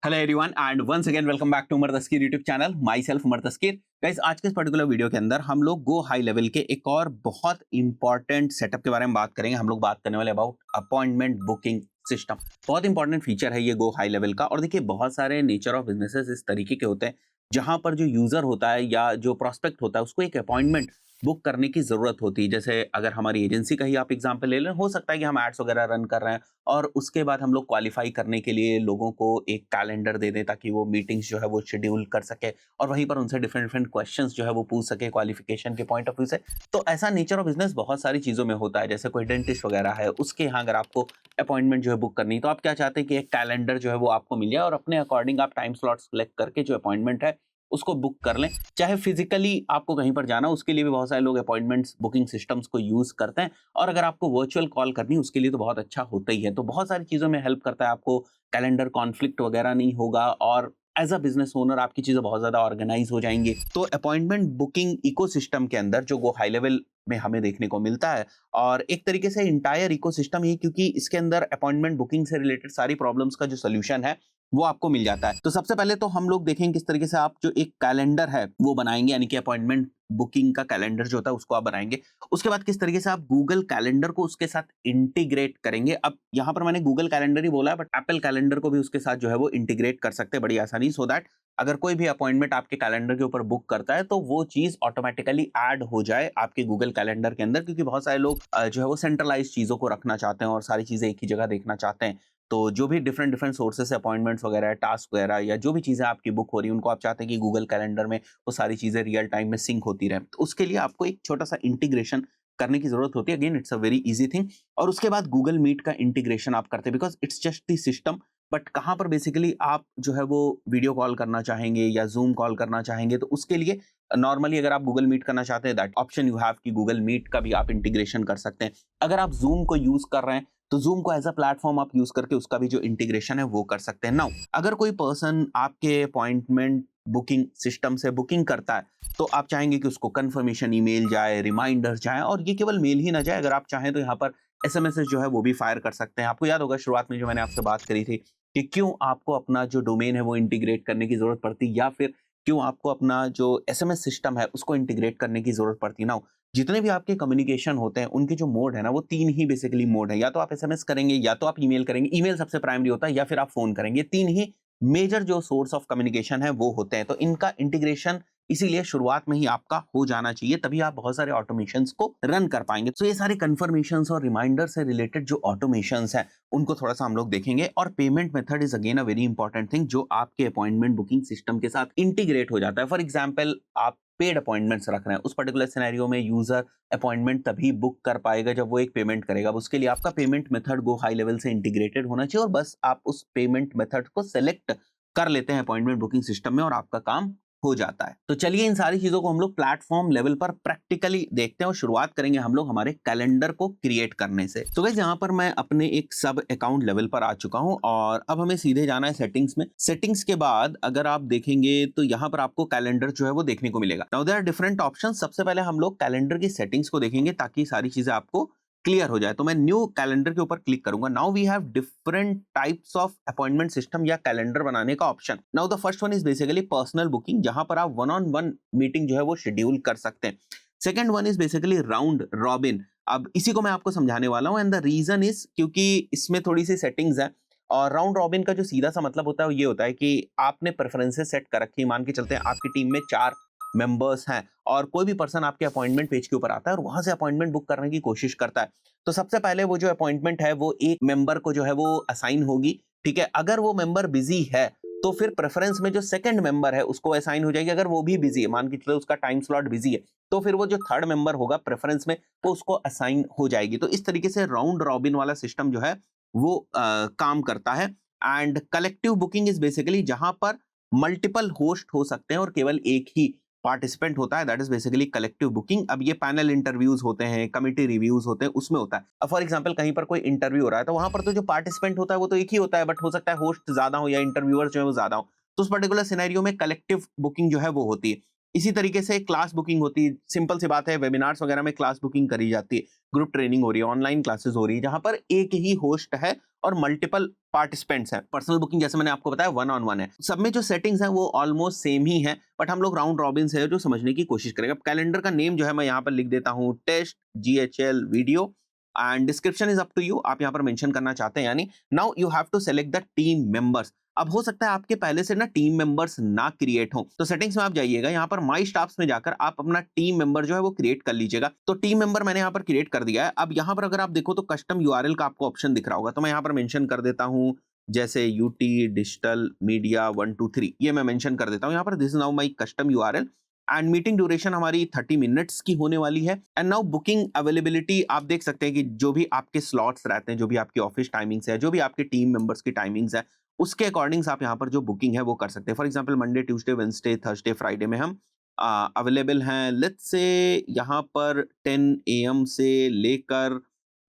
Hello everyone and once again welcome back to Umar Taskeer YouTube channel. Myself Umar Taskeer. Guys, आज के इस particular video के अंदर हम लोग गो हाई लेवल के एक और बहुत इंपॉर्टेंट सेटअप के बारे में बात करेंगे। हम लोग बात करने वाले अबाउट अपॉइंटमेंट बुकिंग सिस्टम। बहुत इंपॉर्टेंट फीचर है ये गो हाई लेवल का। और देखिए, बहुत सारे नेचर ऑफ बिजनेसेस इस तरीके के होते हैं जहां पर जो यूजर होता है या जो प्रोस्पेक्ट होता है उसको एक अपॉइंटमेंट बुक करने की जरूरत होती है। जैसे अगर हमारी एजेंसी का ही आप एग्जांपल ले लें, हो सकता है कि हम एड्स वगैरह रन कर रहे हैं और उसके बाद हम लोग क्वालिफाई करने के लिए लोगों को एक कैलेंडर दे दें ताकि वो मीटिंग्स जो है वो शेड्यूल कर सके और वहीं पर उनसे डिफरेंट डिफरेंट क्वेश्चंस जो है वो पूछ सके क्वालिफिकेशन के पॉइंट ऑफ व्यू से। तो ऐसा नेचर ऑफ बिजनेस बहुत सारी चीज़ों में होता है। जैसे कोई डेंटिस्ट वगैरह है, उसके यहाँ अगर आपको अपॉइंटमेंट जो है बुक करनी है, तो आप क्या चाहते हैं कि एक कैलेंडर जो है वो आपको मिल जाए और अपने अकॉर्डिंग आप टाइम स्लॉट सेलेक्ट करके जो अपॉइंटमेंट है उसको बुक कर लें। चाहे फिजिकली आपको कहीं पर जाना, उसके लिए भी बहुत सारे लोग अपॉइंटमेंट्स बुकिंग सिस्टम्स को यूज करते हैं। और अगर आपको वर्चुअल कॉल करनी है उसके लिए तो बहुत अच्छा होता ही है। तो बहुत सारी चीज़ों में हेल्प करता है, आपको कैलेंडर कॉन्फ्लिक्ट वगैरह नहीं होगा और एज अ बिजनेस ओनर आपकी चीज़ें बहुत ज़्यादा ऑर्गेनाइज हो जाएंगी। तो अपॉइंटमेंट बुकिंग इकोसिस्टम के अंदर जो गो हाई लेवल में हमें देखने को मिलता है, और एक तरीके से इंटायर इकोसिस्टम ही, क्योंकि इसके अंदर अपॉइंटमेंट बुकिंग से रिलेटेड सारी प्रॉब्लम्स का जो सोल्यूशन है वो आपको मिल जाता है। तो सबसे पहले तो हम लोग देखेंगे किस तरीके से आप जो एक कैलेंडर है वो बनाएंगे, यानी कि अपॉइंटमेंट बुकिंग का कैलेंडर जो होता है उसको आप बनाएंगे। उसके बाद किस तरीके से आप गूगल कैलेंडर को उसके साथ इंटीग्रेट करेंगे। अब यहाँ पर मैंने गूगल कैलेंडर ही बोला है, बट एप्पल कैलेंडर को भी उसके साथ जो है वो इंटीग्रेट कर सकते हैं बड़ी आसानी, सो दैट अगर कोई भी अपॉइंटमेंट आपके कैलेंडर के ऊपर बुक करता है तो वो चीज ऑटोमेटिकली ऐड हो जाए आपके गूगल कैलेंडर के अंदर। क्योंकि बहुत सारे लोग जो है वो सेंट्रलाइज चीजों को रखना चाहते हैं और सारी चीजें एक ही जगह देखना चाहते हैं। तो जो भी डिफरेंट डिफरेंट सोर्सेस से अपॉइंटमेंट्स वगैरह, टास्क वगैरह या जो भी चीज़ें आपकी बुक हो रही है, उनको आप चाहते हैं कि गूगल कैलेंडर में वो सारी चीज़ें रियल टाइम में सिंक होती रहे। तो उसके लिए आपको एक छोटा सा इंटीग्रेशन करने की जरूरत होती है। Again, it's a very easy thing. और उसके बाद गूगल मीट का इंटीग्रेशन आप करते हैं, because it's just the system. But कहाँ पर बेसिकली आप जो है वो वीडियो कॉल करना चाहेंगे या जूम कॉल करना चाहेंगे, तो उसके लिए नॉर्मली अगर आप गूगल मीट करना चाहते हैं, दैट ऑप्शन यू हैव कि गूगल मीट का भी आप इंटीग्रेशन कर सकते हैं। अगर आप जूम को यूज कर रहे हैं तो जूम को एज अ प्लेटफॉर्म आप यूज करके उसका भी जो इंटीग्रेशन है वो कर सकते हैं। नाउ, अगर कोई पर्सन आपके अपॉइंटमेंट बुकिंग सिस्टम से बुकिंग करता है तो आप चाहेंगे कि उसको कंफर्मेशन ईमेल जाए, रिमाइंडर जाए, और ये केवल मेल ही ना जाए, अगर आप चाहें तो यहाँ पर एसएमएस जो है वो भी फायर कर सकते हैं। आपको याद होगा शुरुआत में जो मैंने आपसे बात करी थी कि क्यों आपको अपना जो डोमेन है वो इंटीग्रेट करने की जरूरत पड़ती, या फिर क्यों आपको अपना जो एसएमएस सिस्टम है उसको इंटीग्रेट करने की जरूरत पड़ती। ना, जितने भी आपके कम्युनिकेशन होते हैं उनके जो मोड है ना, वो तीन ही बेसिकली मोड है। या तो आप एसएमएस करेंगे, या तो आप ईमेल करेंगे, ईमेल सबसे प्राइमरी होता है, या फिर आप फोन करेंगे। तीन ही मेजर जो सोर्स ऑफ कम्युनिकेशन है वो होते हैं। तो इनका इंटीग्रेशन इसीलिए शुरुआत में ही आपका हो जाना चाहिए, तभी आप बहुत सारे ऑटोमेशंस को रन कर पाएंगे। तो ये सारे कंफर्मेशंस और रिमाइंडर से रिलेटेड जो ऑटोमेशंस हैं उनको थोड़ा सा हम लोग देखेंगे। और payment method is again a very important thing जो आपके अपॉइंटमेंट बुकिंग सिस्टम के साथ इंटीग्रेट हो जाता है। फॉर एग्जाम्पल, आप पेड अपॉइंटमेंट्स रख रहे हैं, उस पर्टिकुलर सिनेरियो में यूजर अपॉइंटमेंट तभी बुक कर पाएगा जब वो एक पेमेंट करेगा। अब उसके लिए आपका payment method go high level से इंटीग्रेटेड होना चाहिए, और बस आप उस पेमेंट मेथड को सेलेक्ट कर लेते हैं अपॉइंटमेंट बुकिंग सिस्टम में और आपका काम हो जाता है। तो चलिए इन सारी चीजों को हम लोग प्लेटफॉर्म लेवल पर प्रैक्टिकली देखते हैं और शुरुआत करेंगे हम लोग हमारे कैलेंडर को क्रिएट करने से। तो गाइस, यहाँ पर मैं अपने एक सब अकाउंट लेवल पर आ चुका हूँ और अब हमें सीधे जाना है सेटिंग्स में। सेटिंग्स के बाद अगर आप देखेंगे तो यहाँ पर आपको कैलेंडर जो है वो देखने को मिलेगा। Now there are different option. सबसे पहले हम लोग कैलेंडर की सेटिंग्स को देखेंगे ताकि सारी चीजें आपको क्लियर हो जाए। तो मैं न्यू कैलेंडर के ऊपर क्लिक करूंगा। Now we have different types of appointment system या कैलेंडर बनाने का option. Now the first one is basically personal booking, जहां पर आप वन ऑन वन मीटिंग जो है वो शेड्यूल कर सकते हैं। Second one is basically round robin. अब इसी को मैं आपको समझाने वाला हूं, एंड द रीजन इज क्योंकि इसमें थोड़ी सी सेटिंग्स है। और राउंड रॉबिन का जो सीधा सा मतलब होता है वो ये होता है कि आपने प्रेफरेंसेस सेट कर रखी है। मान के चलते हैं आपकी टीम में 4 मेंबर्स हैं और कोई भी पर्सन आपके अपॉइंटमेंट पेज के ऊपर आता है और वहां से अपॉइंटमेंट बुक करने की कोशिश करता है। तो सबसे पहले वो जो अपॉइंटमेंट है वो एक मेंबर को जो है वो असाइन होगी। ठीक है, अगर वो मेंबर बिजी है तो फिर प्रेफरेंस में जो सेकंड मेंबर है उसको असाइन हो जाएगी। अगर वो भी बिजी है, मान के चलो उसका टाइम स्लॉट बिजी है, तो फिर वो जो थर्ड मेंबर होगा प्रेफरेंस में वो उसको असाइन हो जाएगी। तो इस तरीके से राउंड रॉबिन वाला सिस्टम जो है वो काम करता है। And collective booking is basically जहां पर मल्टीपल होस्ट हो सकते हैं और केवल एक ही पार्टिसिपेंट होता है, that is basically collective booking. अब ये पैनल इंटरव्यूज होते हैं, कमिटी रिव्यूज होते हैं, उसमें होता है। अब फॉर एग्जांपल कहीं पर कोई इंटरव्यू हो रहा है तो वहां पर तो जो पार्टिसिपेंट होता है वो तो एक ही होता है, बट हो सकता है होस्ट ज्यादा हो या इंटरव्यूअर जो है वो ज्यादा हो। तो उस पर्टिकुलर सिनेरियो में कलेक्टिव बुकिंग जो है वो होती है। इसी तरीके से क्लास बुकिंग होती है। सिंपल सी बात है, वेबिनार्स वगैरह में क्लास बुकिंग करी जाती है, ग्रुप ट्रेनिंग हो रही है, ऑनलाइन क्लासेस हो रही है, जहां पर एक ही होस्ट है और मल्टीपल पार्टिसिपेंट्स हैं। पर्सनल बुकिंग जैसे मैंने आपको बताया 1-on-1 है। सब में जो सेटिंग्स हैं वो ऑलमोस्ट सेम ही है, बट हम लोग राउंड रॉबिन से है जो समझने की कोशिश करेंगे। अब कैलेंडर का नेम जो है मैं यहाँ पर लिख देता हूँ test GHL video and description is up to you, आप यहाँ पर मेंशन करना चाहते हैं यानी। Now you have to select the team members. अब हो सकता है आपके पहले से ना टीम मेंबर्स ना क्रिएट हो, तो सेटिंग्स में आप जाइएगा, यहाँ पर माई स्टाफ्स में जाकर आप अपना टीम मेंबर जो है वो क्रिएट कर लीजिएगा। तो टीम मेंबर मैंने यहाँ पर क्रिएट कर दिया है। अब यहाँ पर अगर आप देखो तो कस्टम यूआरएल का आपको ऑप्शन दिख रहा होगा, तो मैं यहाँ पर मेंशन कर देता हूँ जैसे यूटी डिजिटल मीडिया 123, ये मैं मेंशन कर देता हूँ यहाँ पर। This is now my custom URL and meeting duration हमारी 30 मिनट्स की होने वाली है। एंड नाउ बुकिंग अवेलेबिलिटी आप देख सकते हैं कि जो भी आपके स्लॉट्स रहते हैं, जो भी आपकी ऑफिस टाइमिंग्स है, जो भी आपके टीम मेंबर्स की टाइमिंग्स है, उसके अकॉर्डिंग्स आप यहाँ पर जो बुकिंग है वो कर सकते हैं। For example Monday, Tuesday, Wednesday, Thursday, Friday में हम अवेलेबल हैं। लेट्स से यहाँ पर 10 AM से लेकर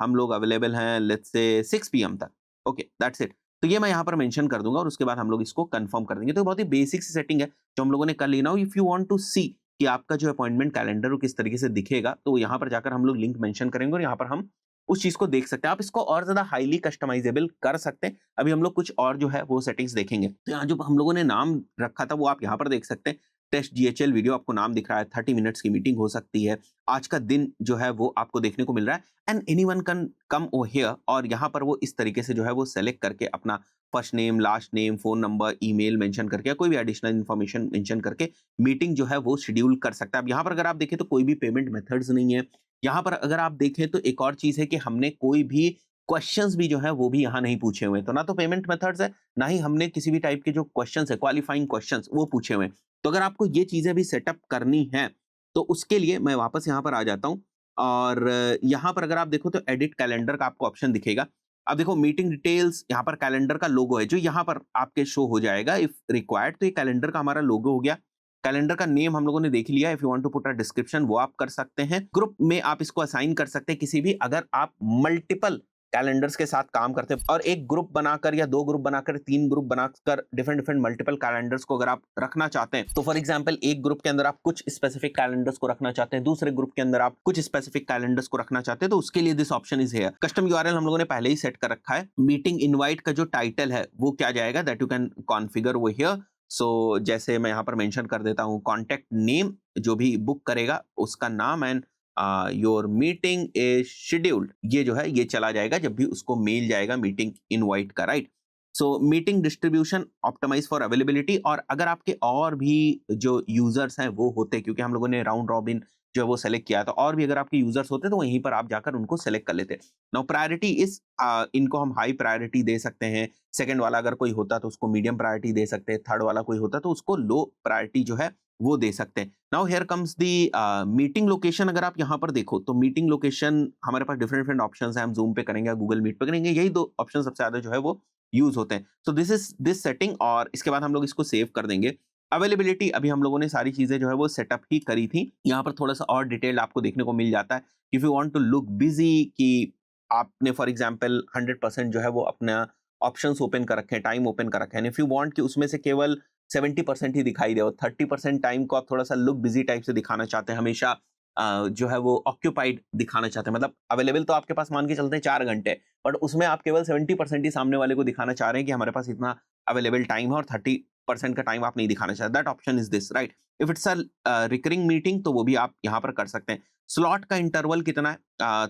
हम लोग अवेलेबल हैं लेट्स से 6 PM तक। Okay, that's it. तो ये मैं यहाँ पर मेंशन कर दूंगा और उसके बाद हम लोग इसको कंफर्म कर देंगे। तो बहुत ही बेसिक सी सेटिंग है जो हम लोगों ने कर ली। Now if you want to see कि आपका जो अपॉइंटमेंट कैलेंडर वो किस तरीके से दिखेगा, तो यहाँ पर जाकर हम लोग लिंक मेंशन करेंगे और यहाँ पर हम उस चीज को देख सकते हैं। आप इसको और ज्यादा हाईली कस्टमाइजेबल कर सकते हैं। अभी हम लोग कुछ और जो है वो सेटिंग्स देखेंगे। तो यहाँ जो हम लोगों ने नाम रखा था वो आप यहाँ पर देख सकते हैं। टेस्ट GHL वीडियो आपको नाम दिख रहा है, 30 मिनट्स की मीटिंग हो सकती है। आज का दिन जो है वो आपको देखने को मिल रहा है and anyone can come over here, और यहाँ पर वो इस तरीके से जो है वो सेलेक्ट करके अपना first name, last name, phone number, email mention करके या कोई भी एडिशनल इन्फॉर्मेशन मेंशन करके मीटिंग जो है वो शेड्यूल कर सकता है। अब यहाँ पर अगर आप देखें तो कोई भी पेमेंट मेथड्स नहीं है। यहाँ पर अगर आप देखें तो एक और चीज है कि हमने कोई भी क्वेश्चंस भी जो है वो भी यहाँ नहीं पूछे हुए, तो ना तो पेमेंट मेथड्स है, ना ही हमने किसी भी टाइप के जो क्वेश्चंस है क्वालिफाइंग क्वेश्चंस वो पूछे हुए। तो अगर आपको ये चीजें भी सेटअप करनी है तो उसके लिए मैं वापस यहाँ पर आ जाता हूँ और यहाँ पर अगर आप देखो तो एडिट कैलेंडर का आपको ऑप्शन दिखेगा। अब देखो मीटिंग डिटेल्स, यहाँ पर कैलेंडर का लोगो है जो यहाँ पर आपके शो हो जाएगा इफ रिक्वायर्ड। तो ये कैलेंडर का हमारा लोगो हो गया। कैलेंडर का नेम हम लोगों ने देख लिया। If you want to put a description वो आप कर सकते हैं। ग्रुप में आप इसको असाइन कर सकते हैं किसी भी, अगर आप मल्टीपल कैलेंडर्स के साथ काम करते हैं और एक ग्रुप बनाकर या 2 ग्रुप बनाकर 3 ग्रुप बनाकर डिफरेंट मल्टीपल कैलेंडर्स को अगर आप रखना चाहते हैं, तो फॉर एग्जांपल एक ग्रुप के अंदर आप कुछ स्पेसिफिक कैलेंडर्स को रखना चाहते हैं, दूसरे ग्रुप के अंदर आप कुछ स्पेसिफिक कैलेंडर्स को रखना चाहते हैं, तो उसके लिए this option is here. Custom URL हम लोगों ने पहले ही सेट कर रखा है। मीटिंग इनवाइट का जो टाइटल है वो क्या जाएगा, that you can configure over here. So जैसे मैं यहाँ पर मेंशन कर देता हूँ कॉन्टैक्ट नेम, जो भी बुक करेगा उसका नाम, and your meeting is scheduled, ये जो है ये चला जाएगा जब भी उसको मेल जाएगा मीटिंग इनवाइट का, right. So meeting distribution optimize for availability, और अगर आपके और भी जो यूजर्स हैं वो होते, क्योंकि हम लोगों ने राउंड रॉबिन जो है वो सेलेक्ट किया था, और भी अगर आपके यूजर्स होते तो वहीं पर आप जाकर उनको सेलेक्ट कर लेते। नाउ प्रायोरिटी इज, इनको हम हाई प्रायोरिटी दे सकते हैं। सेकंड वाला अगर कोई होता तो उसको मीडियम प्रायोरिटी दे सकते हैं। थर्ड वाला कोई होता तो उसको लो प्रायोरिटी जो है वो दे सकते हैं। Now here comes the meeting location. अगर आप यहाँ पर देखो तो मीटिंग लोकेशन हमारे पास डिफरेंट ऑप्शंस हैं। हम जूम पे करेंगे, गूगल मीट पे करेंगे, यही 2 ऑप्शन सबसे ज्यादा जो है वो यूज होते हैं। So this is this setting, और इसके बाद हम लोग इसको सेव कर देंगे। अवेलेबिलिटी अभी हम लोगों ने सारी चीजें जो है वो सेटअप ही करी थी। यहाँ पर थोड़ा सा और डिटेल आपको देखने को मिल जाता है। If you want to look busy, कि आपने फॉर एग्जांपल 100% जो है वो अपना ऑप्शंस ओपन कर रखे हैं, टाइम ओपन कर रखे हैं। इफ यू वांट कि उसमें से केवल 70% ही दिखाई दे, और 30% टाइम को आप थोड़ा सा लुक बिजी टाइप से दिखाना चाहते हैं, हमेशा जो है वो ऑक्यूपाइड दिखाना चाहते हैं, मतलब अवेलेबल तो आपके पास मान के चलते हैं 4 घंटे, बट उसमें आप केवल 70% ही सामने वाले को दिखाना चाह रहे हैं कि हमारे पास इतना अवेलेबल टाइम है, और 30% का टाइम आप नहीं दिखाना चाहते। That option is this, right. If it's a recurring meeting तो वो भी आप यहाँ पर कर सकते हैं। स्लॉट का इंटरवल कितना है,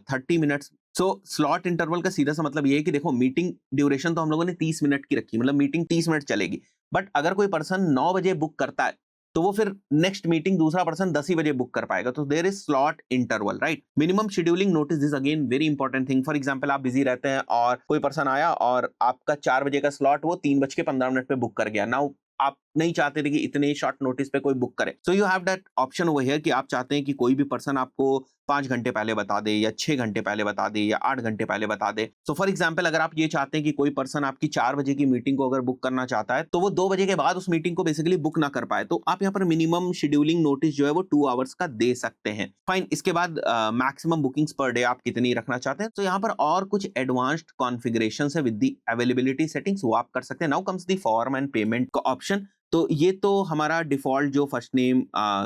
30 मिनट्स। सो स्लॉट इंटरवल का सीधा सा मतलब ये है कि देखो मीटिंग ड्यूरेशन तो हम लोगों ने 30 मिनट की रखी, मतलब मीटिंग 30 मिनट चलेगी, बट अगर कोई पर्सन 9 बजे बुक करता है तो वो फिर नेक्स्ट मीटिंग दूसरा पर्सन 10 ही बजे बुक कर पाएगा। तो there is slot interval, right. Minimum scheduling notice, this again very important thing. For example आप बिजी रहते हैं और कोई पर्सन आया और आपका 4 बजे का स्लॉट वो 3:15 पे बुक कर गया। नाउ आप नहीं चाहते थे कि इतने शॉर्ट नोटिस पे कोई बुक करे, so you have that option over here कि आप चाहते हैं कि कोई भी पर्सन आपको 5 घंटे पहले बता दे, या 6 घंटे पहले बता दे, या 8 घंटे पहले बता दे। सो फॉर एग्जांपल अगर आप ये चाहते हैं कि कोई पर्सन आपकी 4 बजे की मीटिंग को अगर बुक करना चाहता है तो वो 2 बजे के बाद उस मीटिंग को बेसिकली बुक ना कर पाए, तो आप यहाँ पर मिनिमम शेड्यूलिंग नोटिस जो है वो 2 आवर्स का दे सकते हैं। फाइन। इसके बाद मैक्सिमम बुकिंग्स पर डे आप कितनी रखना चाहते हैं, तो यहाँ पर और कुछ एडवांस्ड कॉन्फ़िगरेशंस है विद द अवेलेबिलिटी सेटिंग्स, वो आप कर सकते हैं। Now comes the form and payment का ऑप्शन। तो ये तो हमारा डिफॉल्ट जो first name,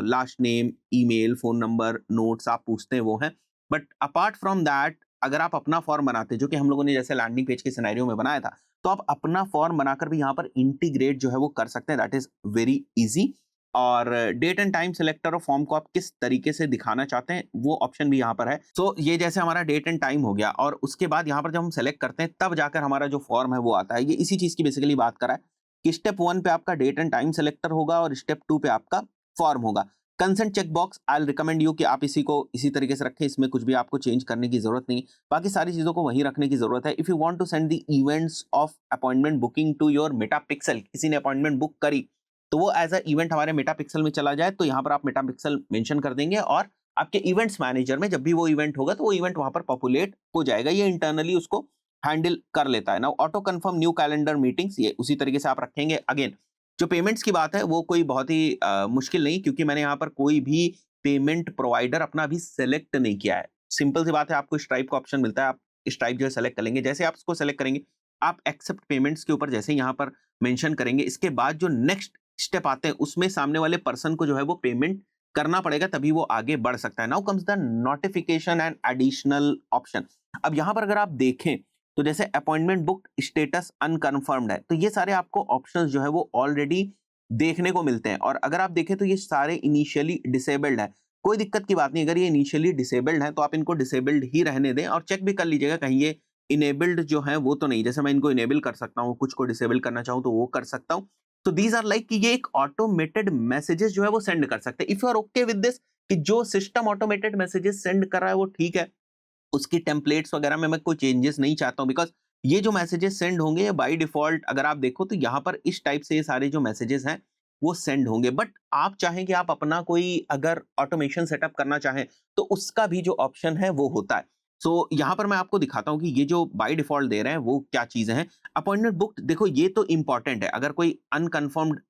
last name, email, phone number, notes आप पूछते हैं वो है, बट अपार्ट फ्रॉम दैट अगर आप अपना फॉर्म बनाते जो कि हम लोगों ने जैसे लैंडिंग पेज के सिनेरियो में बनाया था, तो आप अपना फॉर्म बनाकर भी यहाँ पर इंटीग्रेट जो है वो कर सकते हैं। That is very easy. और डेट एंड टाइम सिलेक्टर और फॉर्म को आप किस तरीके से दिखाना चाहते हैं वो ऑप्शन भी यहाँ पर है। सो ये जैसे हमारा डेट एंड टाइम हो गया और उसके बाद यहाँ पर जब हम सेलेक्ट करते हैं तब जाकर हमारा जो फॉर्म है वो आता है। ये इसी चीज की बेसिकली बात करा है कि स्टेप 1 पे आपका डेट एंड टाइम सिलेक्टर होगा और स्टेप 2 पे आपका फॉर्म होगा। Consent check box I recommend you कि आप इसी को इसी तरीके से रखें, इसमें कुछ भी आपको चेंज करने की जरूरत नहीं, बाकी सारी चीजों को वहीं रखने की जरूरत है। If you want to send the events of appointment booking to your Meta pixel, किसी ने अपॉइंटमेंट बुक करी तो वो एज अ इवेंट हमारे मेटापिक्सल में चला जाए, तो यहाँ पर आप मेटापिक्सल मेंशन कर देंगे और आपके इवेंट्स मैनेजर में जब भी वो इवेंट होगा तो वो इवेंट वहां पर पॉपुलेट हो जाएगा। ये इंटरनली उसको हैंडल कर लेता है। Now auto confirm new calendar meetings, ये उसी तरीके से आप रखेंगे। अगेन जो पेमेंट्स की बात है वो कोई बहुत ही मुश्किल नहीं, क्योंकि मैंने यहाँ पर कोई भी पेमेंट प्रोवाइडर अपना अभी सेलेक्ट नहीं किया है। सिंपल सी बात है, आपको स्ट्राइप का ऑप्शन मिलता है, आप स्ट्राइप जो है सेलेक्ट कर लेंगे। जैसे आप इसको सेलेक्ट करेंगे, आप एक्सेप्ट पेमेंट्स के ऊपर जैसे यहाँ पर मेंशन करेंगे, इसके बाद जो नेक्स्ट स्टेप आते हैं उसमें सामने वाले पर्सन को जो है वो पेमेंट करना पड़ेगा, तभी वो आगे बढ़ सकता है। Now comes the notification and additional option. अब यहाँ पर अगर आप देखें तो जैसे अपॉइंटमेंट बुक स्टेटस अनकंफर्म्ड है, तो ये सारे आपको ऑप्शंस जो है वो ऑलरेडी देखने को मिलते हैं। और अगर आप देखें तो ये सारे इनिशियली डिसेबल्ड है, कोई दिक्कत की बात नहीं। अगर ये इनिशियली डिसेबल्ड है तो आप इनको डिसेबल्ड ही रहने दें और चेक भी कर लीजिएगा कहीं ये इनेबल्ड जो है वो तो नहीं। जैसे मैं इनको इनेबल कर सकता हूँ, कुछ को डिसेबल करना चाहूँ तो वो कर सकता हूँ। तो दीज आर लाइक कि ये एक ऑटोमेटेड मैसेजेस जो है वो सेंड कर सकते हैं। If you are okay with this कि जो सिस्टम ऑटोमेटेड मैसेजेस सेंड कर रहा है वो ठीक है, उसकी टेम्पलेट्स वगैरह में मैं कोई चेंजेस नहीं चाहता हूं, बिकॉज ये जो मैसेजेस सेंड होंगे बाय डिफॉल्ट अगर आप देखो तो यहाँ पर इस टाइप से ये सारे जो मैसेजेस हैं वो सेंड होंगे। बट आप चाहें कि आप अपना कोई अगर ऑटोमेशन सेटअप करना चाहें तो उसका भी जो ऑप्शन है वो होता है। सो यहाँ पर मैं आपको दिखाता हूँ कि ये जो बाय डिफॉल्ट दे रहे हैं वो क्या चीजें हैं। अपॉइंटमेंट बुक, देखो ये तो इंपॉर्टेंट है, अगर कोई अनकंफर्म्ड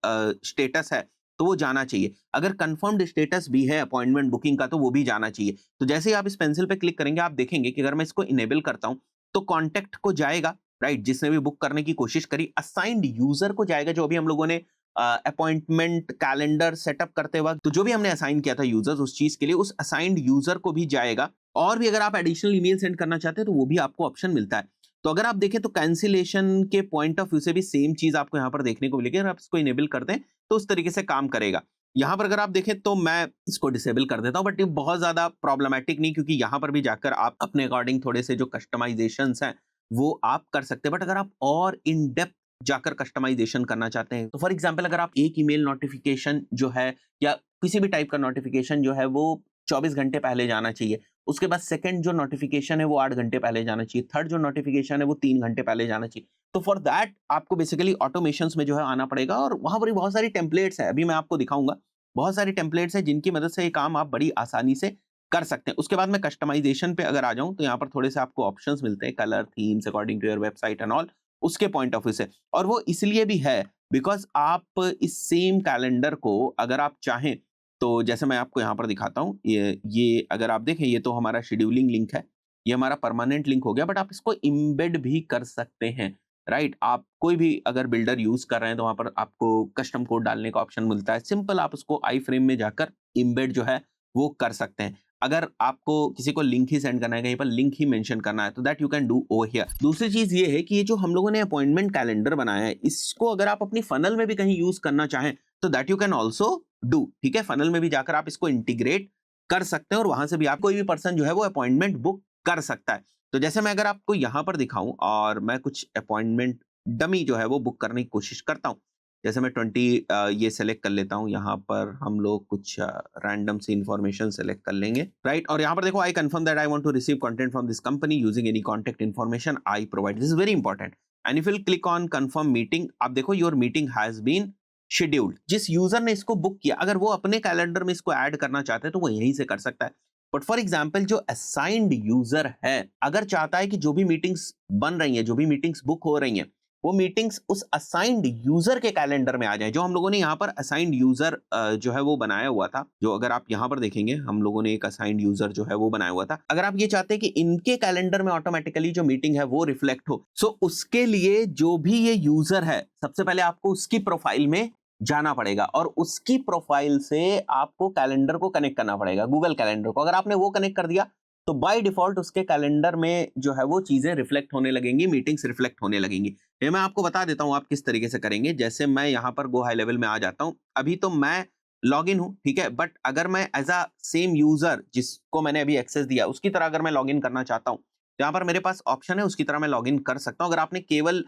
स्टेटस है तो वो जाना चाहिए, अगर कंफर्म्ड स्टेटस भी है अपॉइंटमेंट बुकिंग का तो वो भी जाना चाहिए। तो जैसे ही आप इस पेंसिल पे क्लिक करेंगे आप देखेंगे कि अगर मैं इसको इनेबल करता हूं तो कॉन्टेक्ट को जाएगा, राइट, जिसने भी बुक करने की कोशिश करी। असाइंड यूजर को जाएगा, जो अभी हम लोगों ने अपॉइंटमेंट कैलेंडर सेटअप करते वक्त तो जो भी हमने असाइन किया था यूजर्स उस चीज के लिए, उस असाइंड यूजर को भी जाएगा। और भी अगर आप एडिशनल ईमेल सेंड करना चाहते हैं तो वो भी आपको ऑप्शन मिलता है। तो अगर आप देखें तो कैंसिलेशन के पॉइंट ऑफ व्यू से भी सेम चीज आपको यहाँ पर देखने को मिलेगी। अगर आप इसको इनेबल कर दें तो उस तरीके से काम करेगा। यहाँ पर अगर आप देखें तो मैं इसको डिसेबल कर देता हूं, बट ये बहुत ज्यादा प्रॉब्लमैटिक नहीं, क्योंकि यहाँ पर भी जाकर आप अपने अकॉर्डिंग थोड़े से जो कस्टमाइजेशंस हैं वो आप कर सकते हैं। बट अगर आप और इन डेप्थ जाकर कस्टमाइजेशन करना चाहते हैं तो फॉर एग्जांपल अगर आप एक ईमेल नोटिफिकेशन जो है या किसी भी टाइप का नोटिफिकेशन जो है वो 24 घंटे पहले जाना चाहिए, उसके बाद सेकंड जो नोटिफिकेशन है वो 8 घंटे पहले जाना चाहिए, थर्ड जो नोटिफिकेशन है वो 3 घंटे पहले जाना चाहिए, तो फॉर दैट आपको बेसिकली ऑटोमेशंस में जो है आना पड़ेगा। और वहां पर भी बहुत सारी टेम्पलेट्स है, अभी मैं आपको दिखाऊंगा, बहुत सारी टेम्पलेट्स है जिनकी मदद से ये काम आप बड़ी आसानी से कर सकते हैं। उसके बाद मैं कस्टमाइजेशन पे अगर आ जाऊं तो यहाँ पर थोड़े से आपको ऑप्शंस मिलते हैं, colour, themes according to your website and all, उसके पॉइंट ऑफ व्यू से। और वो इसलिए भी है बिकॉज आप इस सेम कैलेंडर को अगर आप चाहें तो जैसे मैं आपको यहाँ पर दिखाता हूँ, ये अगर आप देखें ये तो हमारा शेड्यूलिंग लिंक है, ये हमारा परमानेंट लिंक हो गया, बट आप इसको इम्बेड भी कर सकते हैं, राइट। आप कोई भी अगर बिल्डर यूज कर रहे हैं तो वहां पर आपको कस्टम कोड डालने का ऑप्शन मिलता है, सिंपल आप उसको आई फ्रेम में जाकर इम्बेड जो है वो कर सकते हैं। अगर आपको किसी को लिंक ही सेंड करना है, कहीं पर लिंक ही मेंशन करना है तो that you can do over here. दूसरी चीज ये है कि ये जो हम लोगों ने अपॉइंटमेंट कैलेंडर बनाया है इसको अगर आप अपनी फनल में भी कहीं यूज करना चाहें तो that you can also do, ठीक है। फनल में भी जाकर आप इसको इंटीग्रेट कर सकते हैं और वहां से भी आप कोई भी पर्सन जो है वो अपॉइंटमेंट बुक कर सकता है। तो जैसे मैं अगर आपको यहाँ पर दिखाऊं और मैं कुछ अपॉइंटमेंट डमी जो है वो बुक करने की कोशिश करता हूं, जैसे मैं 20 ये सेलेक्ट कर लेता हूं, यहाँ पर हम लोग कुछ रैंडम सी इंफॉर्मेशन सेलेक्ट कर लेंगे, राइट। और यहाँ पर देखो, I confirm that I want to receive content from this company using any contact information I provide, this is very important. And if you click on confirm meeting, आप देखो your meeting has been scheduled. जिस user ने इसको book किया अगर वो अपने calendar में इसको ऐड करना चाहते हैं तो वो यहीं से कर सकता है। बट फॉर एग्जाम्पल जो असाइंड यूजर है अगर चाहता है कि जो भी मीटिंग्स बन रही हैं, जो भी मीटिंग्स बुक हो रही हैं, वो मीटिंग्स उस असाइंड यूजर के कैलेंडर में आ जाए, जो हम लोगों ने यहाँ पर असाइंड यूजर जो है वो बनाया हुआ था, जो अगर आप यहाँ पर देखेंगे हम लोगों ने एक असाइंड यूजर जो है वो बनाया हुआ था। अगर आप ये चाहते हैं कि इनके कैलेंडर में ऑटोमेटिकली जो मीटिंग है वो रिफ्लेक्ट हो, सो उसके लिए जो भी ये यूजर है सबसे पहले आपको उसकी प्रोफाइल में जाना पड़ेगा और उसकी प्रोफाइल से आपको कैलेंडर को कनेक्ट करना पड़ेगा, गूगल कैलेंडर को। अगर आपने वो कनेक्ट कर दिया तो बाय डिफॉल्ट उसके कैलेंडर में जो है वो चीजें रिफ्लेक्ट होने लगेंगी, मीटिंग्स रिफ्लेक्ट होने लगेंगी। ये मैं आपको बता देता हूं आप किस तरीके से करेंगे। जैसे मैं यहाँ पर गो हाई लेवल में आ जाता हूं, अभी तो मैं लॉग इन हूं, ठीक है, बट अगर मैं एज अ सेम यूजर जिसको मैंने अभी एक्सेस दिया उसकी तरह अगर मैं लॉग इन करना चाहता हूं, तो यहाँ पर मेरे पास ऑप्शन है, उसकी तरह मैं लॉग इन कर सकता हूं। अगर आपने केवल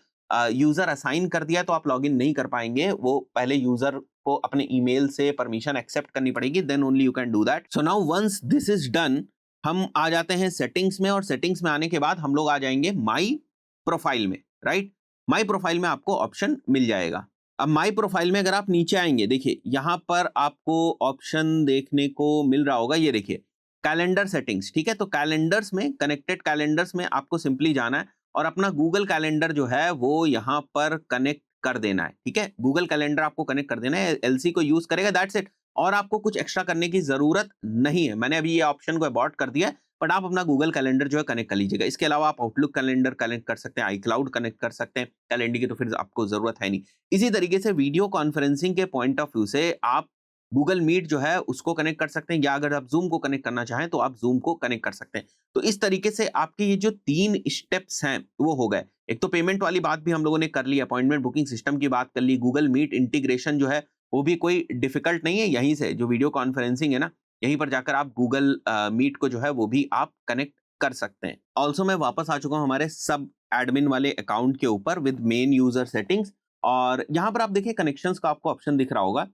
यूजर असाइन कर दिया तो आप लॉग इन नहीं कर पाएंगे, वो पहले यूजर को अपने ईमेल से परमिशन एक्सेप्ट करनी पड़ेगी, then only you can do that. So now once this is done, हम आ जाते हैं सेटिंग्स में, और सेटिंग्स में आने के बाद हम लोग आ जाएंगे माई प्रोफाइल में, राइट। माई प्रोफाइल में आपको ऑप्शन मिल जाएगा। अब माई प्रोफाइल में अगर आप नीचे आएंगे, देखिए यहां पर आपको ऑप्शन देखने को मिल रहा होगा, ये देखिए कैलेंडर सेटिंग्स, ठीक है। तो कैलेंडर्स में, कनेक्टेड कैलेंडर्स में आपको सिंपली जाना है और अपना गूगल कैलेंडर जो है वो यहां पर कनेक्ट कर देना है, ठीक है। गूगल कैलेंडर आपको कनेक्ट कर देना है, एलसी को यूज करेगा, दैट्स इट। और आपको कुछ एक्स्ट्रा करने की जरूरत नहीं है। मैंने अभी ये ऑप्शन को अबॉर्ट कर दिया है, बट आप अपना गूगल कैलेंडर जो है कनेक्ट कर लीजिएगा। इसके अलावा आप आउटलुक कैलेंडर कनेक्ट कर सकते हैं, iCloud कनेक्ट कर सकते हैं, कैलेंडर की तो फिर आपको जरूरत है नहीं। इसी तरीके से वीडियो कॉन्फ्रेंसिंग के पॉइंट ऑफ व्यू से आप गूगल मीट जो है उसको कनेक्ट कर सकते हैं, या अगर आप जूम को कनेक्ट करना चाहें तो आप जूम को कनेक्ट कर सकते हैं। तो इस तरीके से आपके ये जो 3 स्टेप्स हैं वो हो गए। एक तो पेमेंट वाली बात भी हम लोगों ने कर ली, अपॉइंटमेंट बुकिंग सिस्टम की बात कर ली, गूगल मीट इंटीग्रेशन जो है वो भी कोई डिफिकल्ट नहीं है, यहीं से जो वीडियो कॉन्फ्रेंसिंग है ना, यहीं पर जाकर आप गूगल मीट को जो है वो भी आप कनेक्ट कर सकते हैं। ऑल्सो मैं वापस आ चुका हूं हमारे सब एडमिन वाले अकाउंट के ऊपर विद मेन यूजर सेटिंग्स, और यहां पर आप देखिए कनेक्शंस का आपको ऑप्शन दिख रहा होगा।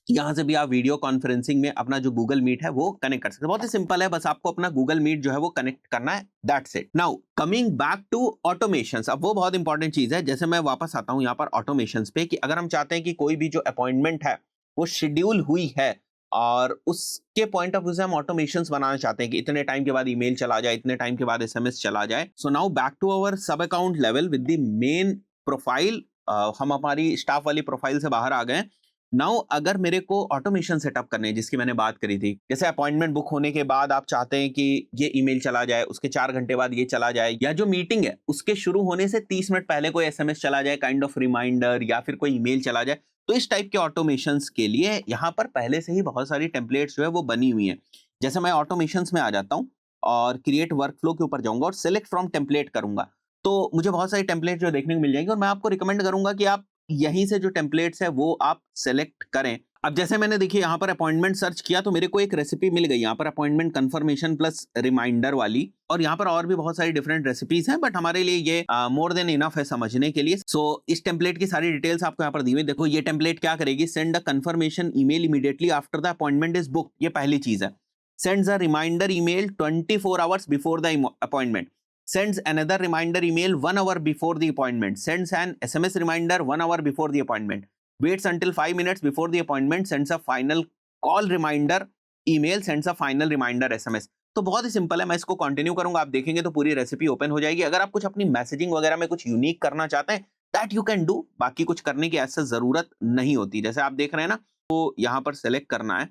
यहाँ से भी आप वीडियो कॉन्फ्रेंसिंग में अपना जो गूगल मीट है वो कनेक्ट कर सकते हैं। बहुत ही सिंपल है, बस आपको अपना गूगल मीट जो है वो कनेक्ट करना है, that's it. Now coming back to automations, अब वो बहुत इंपॉर्टेंट चीज है। जैसे मैं वापस आता हूं यहाँ पर ऑटोमेशंस पे, कि अगर हम चाहते हैं कि कोई भी जो अपॉइंटमेंट है वो शेड्यूल हुई है और उसके पॉइंट ऑफ व्यू से हम ऑटोमेशंस बनाना चाहते हैं कि इतने टाइम के बाद ईमेल चला जाए, इतने टाइम के बाद एसएमएस चला जाए। So now back to our sub account level with the main profile, हम हमारी स्टाफ वाली प्रोफाइल से बाहर आ गए। नाउ अगर मेरे को ऑटोमेशन सेटअप करने हैं जिसकी मैंने बात करी थी, जैसे अपॉइंटमेंट बुक होने के बाद आप चाहते हैं कि ये ईमेल चला जाए, उसके 4 घंटे बाद ये चला जाए, या जो मीटिंग है उसके शुरू होने से 30 मिनट पहले कोई एसएमएस चला जाए, काइंड ऑफ रिमाइंडर, या फिर कोई ईमेल चला जाए, तो इस टाइप के ऑटोमेशंस के लिए यहाँ पर पहले से ही बहुत सारी टेम्पलेट्स जो है वो बनी हुई हैं। जैसे मैं ऑटोमेशंस में आ जाता हूँ और क्रिएट वर्कफ्लो के ऊपर जाऊंगा और सिलेक्ट फ्रॉम टेम्पलेट करूंगा, तो मुझे बहुत सारी टेम्पलेट जो देखने को मिल जाएंगी, और मैं आपको रिकमेंड करूंगा कि आप यहीं से जो टेम्पलेट्स है वो आप सेलेक्ट करें। अब जैसे मैंने देखिए यहाँ पर अपॉइंटमेंट सर्च किया तो मेरे को एक रेसिपी मिल गई यहाँ पर, अपॉइंटमेंट कंफर्मेशन प्लस रिमाइंडर वाली, और यहाँ पर और भी बहुत सारी डिफरेंट रेसिपीज हैं, बट हमारे लिए ये मोर देन इनफ है समझने के लिए। सो इस टेम्पलेट की सारी डिटेल्स आपको यहाँ पर दी हुई। देखो ये टेम्पलेट क्या करेगी, send a confirmation email immediately after the appointment is book, ये पहली चीज है। Sends a reminder email 24 hours before the appointment, sends another reminder email 1 hour before the appointment, sends an SMS reminder 1 hour before the appointment, waits until 5 minutes before the appointment, sends a final call reminder email, sends a final reminder SMS। तो बहुत ही simple है, मैं इसको continue करूंगा, आप देखेंगे तो पूरी रेसिपी ओपन हो जाएगी। अगर आप कुछ अपनी मैसेजिंग वगैरह में कुछ यूनिक करना चाहते हैं, दैट यू कैन डू, बाकी कुछ करने की ऐसा जरूरत नहीं होती। जैसे आप देख रहे हैं ना, तो यहाँ पर सेलेक्ट करना है,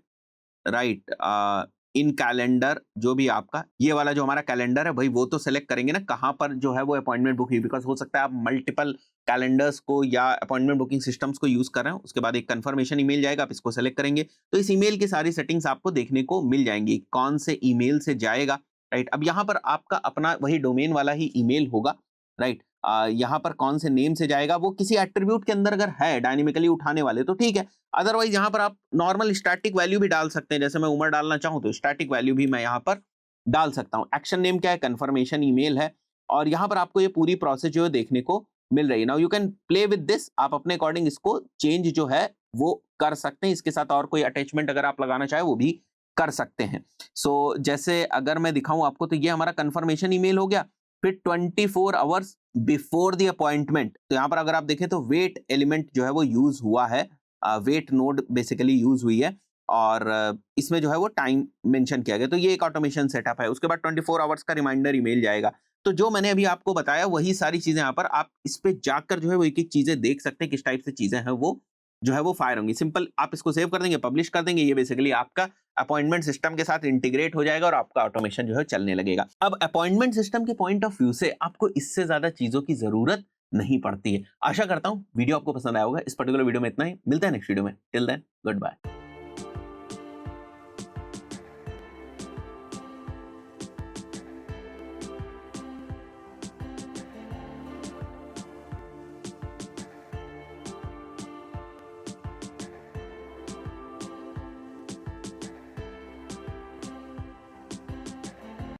राइट, इन कैलेंडर जो भी आपका ये वाला जो हमारा कैलेंडर है भाई, वो तो सेलेक्ट करेंगे ना कहां पर जो है वो अपॉइंटमेंट बुक हुई, बिकॉज हो सकता है आप मल्टीपल कैलेंडर्स को या अपॉइंटमेंट बुकिंग सिस्टम्स को यूज कर रहे हैं। उसके बाद एक कंफर्मेशन ईमेल जाएगा, आप इसको सेलेक्ट करेंगे तो इस ईमेल की सारी सेटिंग्स आपको देखने को मिल जाएंगी, कौन से ईमेल से जाएगा, राइट। अब यहाँ पर आपका अपना वही डोमेन वाला ही ईमेल होगा, राइट। यहाँ पर कौन से नेम से जाएगा, वो किसी एट्रीब्यूट के अंदर अगर है डायनेमिकली उठाने वाले तो ठीक है, अदरवाइज यहाँ पर आप नॉर्मल स्टैटिक वैल्यू भी डाल सकते हैं। जैसे मैं उम्र डालना चाहूं तो स्टैटिक वैल्यू भी मैं यहाँ पर डाल सकता हूँ। एक्शन नेम क्या है, कंफर्मेशन ईमेल है, और यहाँ पर आपको ये पूरी प्रोसेस जो है देखने को मिल रही है। Now you can play with this, आप अपने अकॉर्डिंग इसको चेंज जो है वो कर सकते हैं। इसके साथ और कोई अटैचमेंट अगर आप लगाना चाहे वो भी कर सकते हैं। सो जैसे अगर मैं दिखाऊं आपको, तो ये हमारा कंफर्मेशन ईमेल हो गया। फिर 24 आवर्स बिफोर द अपॉइंटमेंट, तो यहाँ पर अगर आप देखें तो वेट एलिमेंट जो है वो यूज हुआ है, वेट नोड बेसिकली यूज हुई है, और इसमें जो है वो टाइम मेंशन किया गया। तो ये एक ऑटोमेशन सेटअप है। उसके बाद 24 आवर्स का रिमाइंडर ईमेल जाएगा। तो जो मैंने अभी आपको बताया वही सारी चीजें यहाँ पर आप इस पे जाकर जो है वो एक एक चीजें देख सकते हैं, किस टाइप से चीजें हैं वो जो है वो फायर होंगी। सिंपल आप इसको सेव कर देंगे, पब्लिश कर देंगे, ये बेसिकली आपका अपॉइंटमेंट सिस्टम के साथ इंटीग्रेट हो जाएगा और आपका ऑटोमेशन जो है चलने लगेगा। अब अपॉइंटमेंट सिस्टम के पॉइंट ऑफ व्यू से आपको इससे ज्यादा चीजों की जरूरत नहीं पड़ती है। आशा करता हूं वीडियो आपको पसंद आया होगा। इस पर्टिकुलर वीडियो में इतना ही, मिलता है नेक्स्ट वीडियो में, टिल देन गुड बाय।